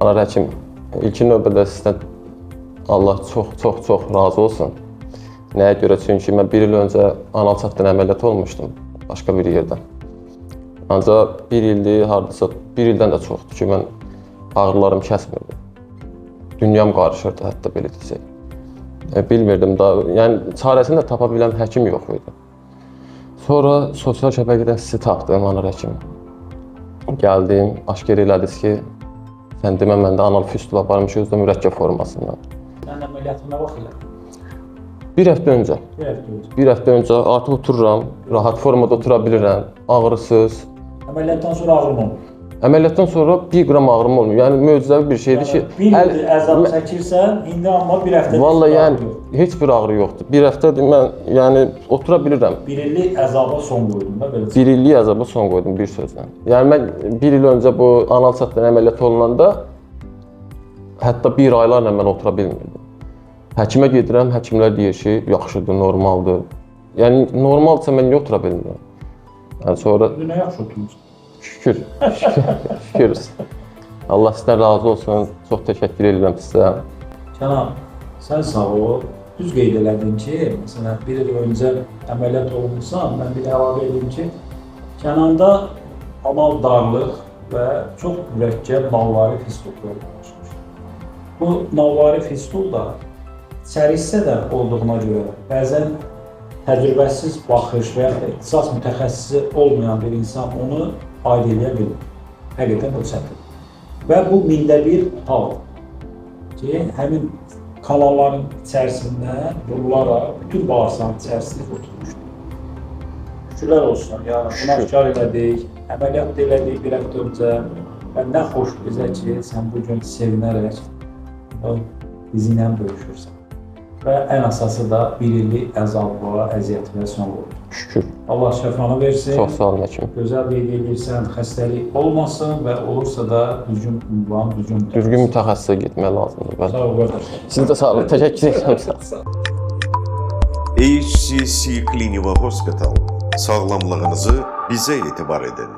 Anar həkim, ilkin növbədə sizdən Allah çox razı olsun. Nəyə görə? Çünki mən 1 il öncə anal çatdırma əməliyyatı olmuşdum başqa bir yerdə. Ancaq 1 ildir, hardasa 1 ildən də çoxdur ki, mən ağrılarım kəsmirdi. Dünyam qarışırdı, hətta belə desək. Bilmirdim da, yəni çarəsini də tapa bilən həkim yox idi. Sonra sosial şəbəkədən sizi tapdım, Anar həkim. Gəldim, aşkar elədiniz ki, sən demə məndə anal fistula aparmış, özü də mürəkkəb formasından. Sən əməliyyatın nə vaxt elə? 1 həftə öncə. 1 həftə öncə artıq otururam, rahat formada otura bilirəm, ağrısız. Əməliyyatdan sonra ağrım olmur. Əməliyyatdan sonra 1 qram ağrım olmuyor. Yəni möcüzəvi bir şeydir ki, bir il əzab çəkirsən, indi amma 1 həftə. Vallahi yəni heç bir ağrı yoxdur. 1 həftədir mən yəni otura bilirəm. 1 illik əzaba son qoydum da belə. 1 illik əzaba son qoydum bir sözlə. Yəni mən 1 il öncə bu anal çatdırma əməliyyatı olunanda hətta 1 aylarla mən otura bilmirdim. Həkimə gedirəm, həkimlər deyir ki, yaxşıdır, normaldır. Yəni normaldırsa mən niyə otura bilmirəm? Yəni sonra Nə yaxşı oturmuşsun? Şükür. Allah sizdən razı olsun. Çox təşəkkür edirəm sizə. Cənab, sən sağ ol. Düz qeyd elədin ki, məsələn, 1 il öncə əməliyyat olunmuşsan, mən bir əlavə edim ki, Kənanda anal darlıq və çox mürəkkəb nalvari fistul olmuşdur. Bu nalvari fistul da içəri hissədə olduğuna görə bəzən təcrübəsiz baxış və ya ixtisas mütəxəssisi olmayan bir insan onu aid edə bilir. Həqiqətən o çətin. Və bu mində bir hal ki, həmin kanalların içərisində durularaq bütün bağırsağın içərisində oturmuşdur. Şükürlər olsun, yəni buna aşkar elədik, əməliyyat elədik 1 həftə öncə və nə xoş bizə ki, sən bugün sevinərək bizi ilə bölüşürsən. Və ən əsası da 1 illik əzablığa, əziyyətimə son qoydu. Şükür. Allah şəfanı versin. Çox sağ olun həkim. Gözəl qeyd edirsən, xəstəlik olmasın və olursa da düzgün ünvan, düzgün mütəxəssisə getmək lazımdır. Sağ ol qardaş. Siz də sağ olun. Təşəkkür edirəm. HCC Clinical Hospital. Sağlamlığınızı bizə etibar edin.